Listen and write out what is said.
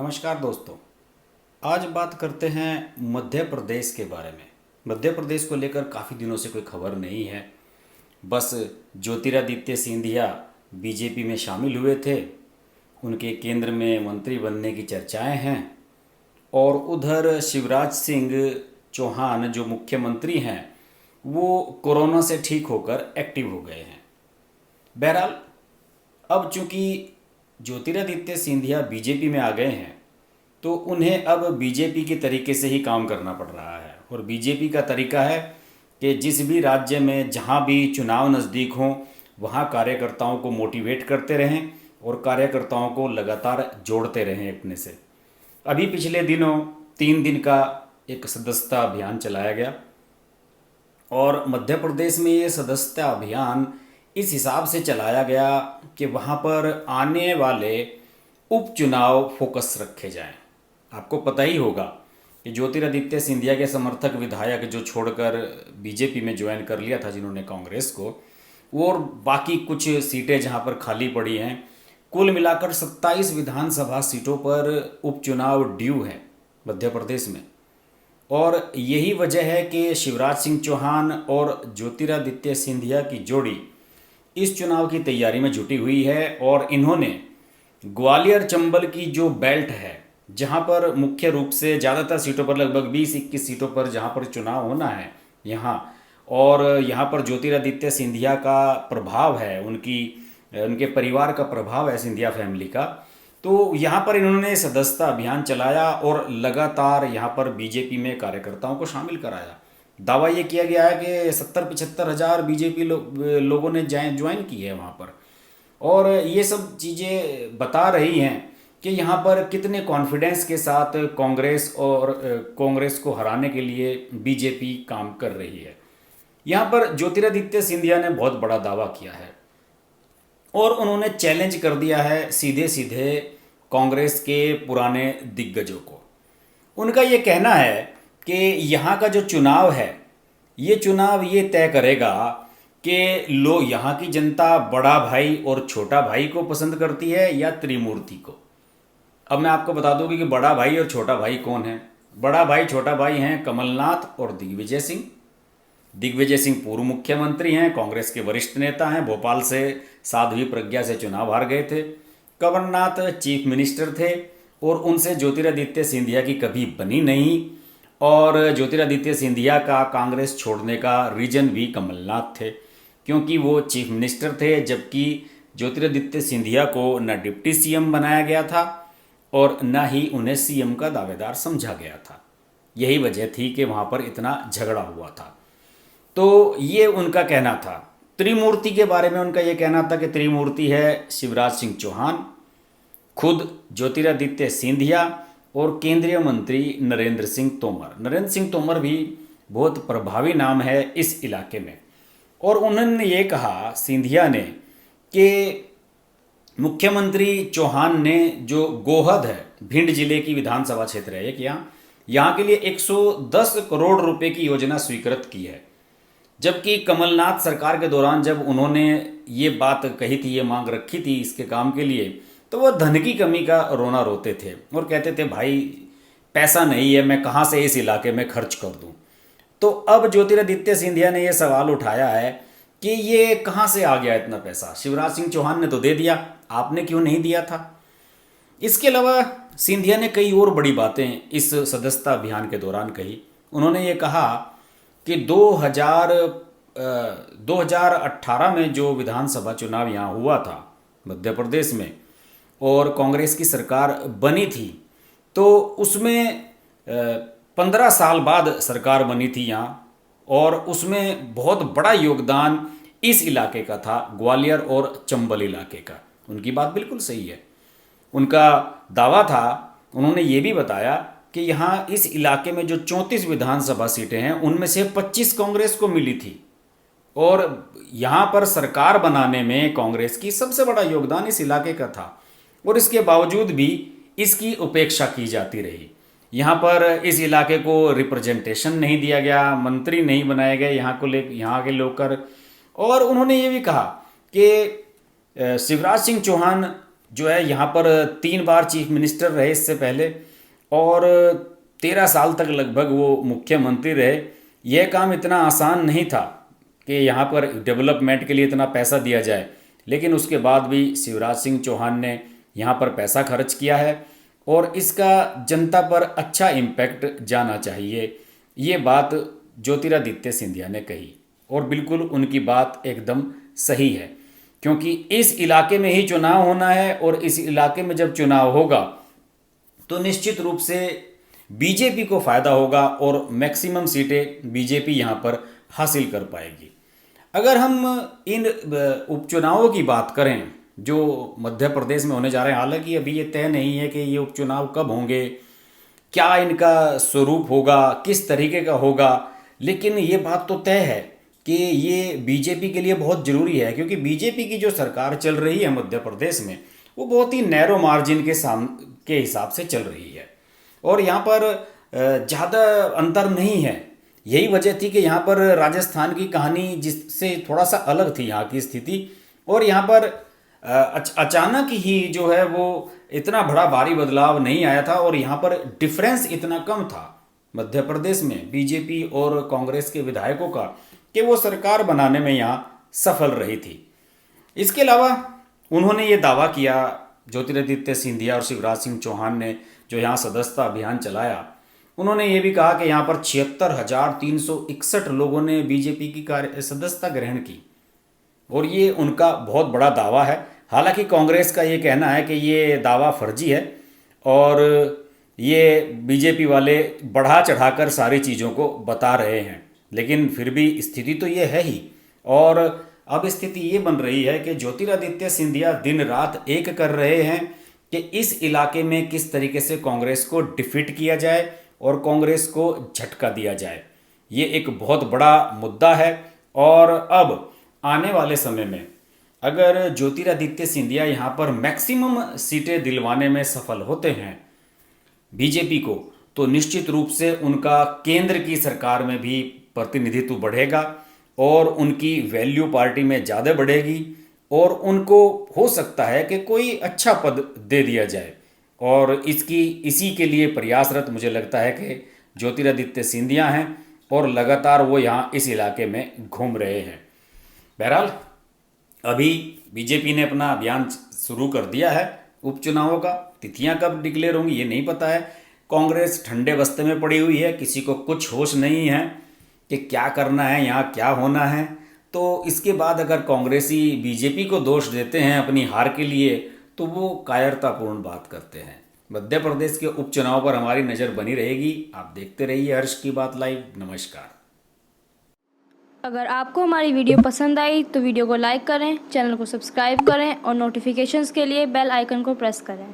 नमस्कार दोस्तों। आज बात करते हैं मध्य प्रदेश के बारे में। मध्य प्रदेश को लेकर काफ़ी दिनों से कोई खबर नहीं है। बस ज्योतिरादित्य सिंधिया बीजेपी में शामिल हुए थे, उनके केंद्र में मंत्री बनने की चर्चाएं हैं और उधर शिवराज सिंह चौहान जो मुख्यमंत्री हैं वो कोरोना से ठीक होकर एक्टिव हो गए हैं। बहरहाल अब चूंकि ज्योतिरादित्य सिंधिया बीजेपी में आ गए हैं तो उन्हें अब बीजेपी के तरीके से ही काम करना पड़ रहा है। और बीजेपी का तरीका है कि जिस भी राज्य में जहाँ भी चुनाव नज़दीक हों वहाँ कार्यकर्ताओं को मोटिवेट करते रहें और कार्यकर्ताओं को लगातार जोड़ते रहें अपने से। अभी पिछले दिनों 3 दिन का एक सदस्यता अभियान चलाया गया और मध्य प्रदेश में ये सदस्यता अभियान इस हिसाब से चलाया गया कि वहाँ पर आने वाले उपचुनाव फोकस रखे जाएं। आपको पता ही होगा कि ज्योतिरादित्य सिंधिया के समर्थक विधायक जो छोड़कर बीजेपी में ज्वाइन कर लिया था जिन्होंने कांग्रेस को, वो और बाकी कुछ सीटें जहाँ पर खाली पड़ी हैं, कुल मिलाकर 27 विधानसभा सीटों पर उपचुनाव ड्यू है मध्य प्रदेश में। और यही वजह है कि शिवराज सिंह चौहान और ज्योतिरादित्य सिंधिया की जोड़ी इस चुनाव की तैयारी में जुटी हुई है। और इन्होंने ग्वालियर चंबल की जो बेल्ट है जहां पर मुख्य रूप से ज़्यादातर सीटों पर लगभग 20-21 सीटों पर जहां पर चुनाव होना है यहाँ, और यहाँ पर ज्योतिरादित्य सिंधिया का प्रभाव है, उनके परिवार का प्रभाव है, सिंधिया फैमिली का, तो यहाँ पर इन्होंने सदस्यता अभियान चलाया और लगातार यहाँ पर बीजेपी में कार्यकर्ताओं को शामिल कराया। दावा ये किया गया है कि 70-75 हज़ार बीजेपी लोगों ने ज्वाइन की है वहाँ पर। और ये सब चीज़ें बता रही हैं कि यहाँ पर कितने कॉन्फिडेंस के साथ कांग्रेस को हराने के लिए बीजेपी काम कर रही है। यहाँ पर ज्योतिरादित्य सिंधिया ने बहुत बड़ा दावा किया है और उन्होंने चैलेंज कर दिया है सीधे सीधे कांग्रेस के पुराने दिग्गजों को। उनका ये कहना है कि यहाँ का जो चुनाव है ये चुनाव ये तय करेगा कि यहाँ की जनता बड़ा भाई और छोटा भाई को पसंद करती है या त्रिमूर्ति को। अब मैं आपको बता दूंगी कि बड़ा भाई और छोटा भाई कौन है। बड़ा भाई छोटा भाई हैं कमलनाथ और दिग्विजय सिंह। दिग्विजय सिंह पूर्व मुख्यमंत्री हैं, कांग्रेस के वरिष्ठ नेता हैं, भोपाल से साध्वी प्रज्ञा से चुनाव हार गए थे। कमलनाथ चीफ मिनिस्टर थे और उनसे ज्योतिरादित्य सिंधिया की कभी बनी नहीं। और ज्योतिरादित्य सिंधिया का कांग्रेस छोड़ने का रीजन भी कमलनाथ थे, क्योंकि वो चीफ मिनिस्टर थे, जबकि ज्योतिरादित्य सिंधिया को न डिप्टी सीएम बनाया गया था और न ही उन्हें सीएम का दावेदार समझा गया था। यही वजह थी कि वहाँ पर इतना झगड़ा हुआ था। तो ये उनका कहना था। त्रिमूर्ति के बारे में उनका ये कहना था कि त्रिमूर्ति है शिवराज सिंह चौहान, खुद ज्योतिरादित्य सिंधिया और केंद्रीय मंत्री नरेंद्र सिंह तोमर। नरेंद्र सिंह तोमर भी बहुत प्रभावी नाम है इस इलाके में। और उन्होंने ये कहा सिंधिया ने कि मुख्यमंत्री चौहान ने जो गोहद है, भिंड जिले की विधानसभा क्षेत्र है एक, यहाँ के लिए 110 करोड़ रुपए की योजना स्वीकृत की है। जबकि कमलनाथ सरकार के दौरान जब उन्होंने ये बात कही थी, ये मांग रखी थी इसके काम के लिए, तो वह धन की कमी का रोना रोते थे और कहते थे भाई पैसा नहीं है, मैं कहाँ से इस इलाके में खर्च कर दूँ। तो अब ज्योतिरादित्य सिंधिया ने यह सवाल उठाया है कि ये कहाँ से आ गया इतना पैसा। शिवराज सिंह चौहान ने तो दे दिया, आपने क्यों नहीं दिया था। इसके अलावा सिंधिया ने कई और बड़ी बातें इस सदस्यता अभियान के दौरान कही। उन्होंने ये कहा कि 2018 में जो विधानसभा चुनाव यहाँ हुआ था मध्य प्रदेश में और कांग्रेस की सरकार बनी थी, तो उसमें 15 साल बाद सरकार बनी थी यहाँ, और उसमें बहुत बड़ा योगदान इस इलाके का था, ग्वालियर और चंबल इलाके का। उनकी बात बिल्कुल सही है। उनका दावा था, उन्होंने ये भी बताया कि यहाँ इस इलाके में जो 34 विधानसभा सीटें हैं उनमें से 25 कांग्रेस को मिली थी और यहाँ पर सरकार बनाने में कांग्रेस की सबसे बड़ा योगदान इस इलाके का था। और इसके बावजूद भी इसकी उपेक्षा की जाती रही। यहाँ पर इस इलाके को रिप्रेजेंटेशन नहीं दिया गया, मंत्री नहीं बनाए गए यहाँ के लोग। और उन्होंने ये भी कहा कि शिवराज सिंह चौहान जो है यहाँ पर 3 बार चीफ मिनिस्टर रहे इससे पहले, और 13 साल तक लगभग वो मुख्यमंत्री रहे। यह काम इतना आसान नहीं था कि यहाँ पर डेवलपमेंट के लिए इतना पैसा दिया जाए, लेकिन उसके बाद भी शिवराज सिंह चौहान ने यहाँ पर पैसा खर्च किया है और इसका जनता पर अच्छा इम्पैक्ट जाना चाहिए। ये बात ज्योतिरादित्य सिंधिया ने कही और बिल्कुल उनकी बात एकदम सही है, क्योंकि इस इलाके में ही चुनाव होना है और इस इलाके में जब चुनाव होगा तो निश्चित रूप से बीजेपी को फ़ायदा होगा और मैक्सिमम सीटें बीजेपी यहाँ पर हासिल कर पाएगी। अगर हम इन उपचुनावों की बात करें जो मध्य प्रदेश में होने जा रहे हैं, हालांकि अभी ये तय नहीं है कि ये उपचुनाव कब होंगे, क्या इनका स्वरूप होगा, किस तरीके का होगा, लेकिन ये बात तो तय है कि ये बीजेपी के लिए बहुत ज़रूरी है, क्योंकि बीजेपी की जो सरकार चल रही है मध्य प्रदेश में वो बहुत ही नैरो मार्जिन के हिसाब से चल रही है और यहाँ पर ज़्यादा अंतर नहीं है। यही वजह थी कि यहाँ पर राजस्थान की कहानी जिससे थोड़ा सा अलग थी यहाँ की स्थिति, और यहाँ पर अचानक ही जो है वो इतना बड़ा भारी बदलाव नहीं आया था और यहाँ पर डिफरेंस इतना कम था मध्य प्रदेश में बीजेपी और कांग्रेस के विधायकों का कि वो सरकार बनाने में यहाँ सफल रही थी। इसके अलावा उन्होंने ये दावा किया, ज्योतिरादित्य सिंधिया और शिवराज सिंह चौहान ने जो यहाँ सदस्यता अभियान चलाया, उन्होंने ये भी कहा कि यहाँ पर 76,361 लोगों ने बीजेपी की सदस्यता ग्रहण की और ये उनका बहुत बड़ा दावा है। हालांकि कांग्रेस का ये कहना है कि ये दावा फर्जी है और ये बीजेपी वाले बढ़ा चढ़ाकर सारी चीज़ों को बता रहे हैं, लेकिन फिर भी स्थिति तो ये है ही। और अब स्थिति ये बन रही है कि ज्योतिरादित्य सिंधिया दिन रात एक कर रहे हैं कि इस इलाके में किस तरीके से कांग्रेस को डिफीट किया जाए और कांग्रेस को झटका दिया जाए। ये एक बहुत बड़ा मुद्दा है और अब आने वाले समय में अगर ज्योतिरादित्य सिंधिया यहाँ पर मैक्सिमम सीटें दिलवाने में सफल होते हैं बीजेपी को, तो निश्चित रूप से उनका केंद्र की सरकार में भी प्रतिनिधित्व बढ़ेगा और उनकी वैल्यू पार्टी में ज़्यादा बढ़ेगी और उनको हो सकता है कि कोई अच्छा पद दे दिया जाए। और इसी के लिए प्रयासरत मुझे लगता है कि ज्योतिरादित्य सिंधिया हैं और लगातार वो यहाँ इस इलाके में घूम रहे हैं। बहरहाल अभी बीजेपी ने अपना अभियान शुरू कर दिया है उपचुनावों का। तिथियां कब डिक्लेयर होंगी ये नहीं पता है। कांग्रेस ठंडे बस्ते में पड़ी हुई है, किसी को कुछ होश नहीं है कि क्या करना है, यहाँ क्या होना है। तो इसके बाद अगर कांग्रेसी बीजेपी को दोष देते हैं अपनी हार के लिए तो वो कायरतापूर्ण बात करते हैं। मध्य प्रदेश के उपचुनाव पर हमारी नज़र बनी रहेगी। आप देखते रहिए हर्ष की बात लाइव। नमस्कार। अगर आपको हमारी वीडियो पसंद आई तो वीडियो को लाइक करें, चैनल को सब्सक्राइब करें और नोटिफिकेशंस के लिए बेल आइकन को प्रेस करें।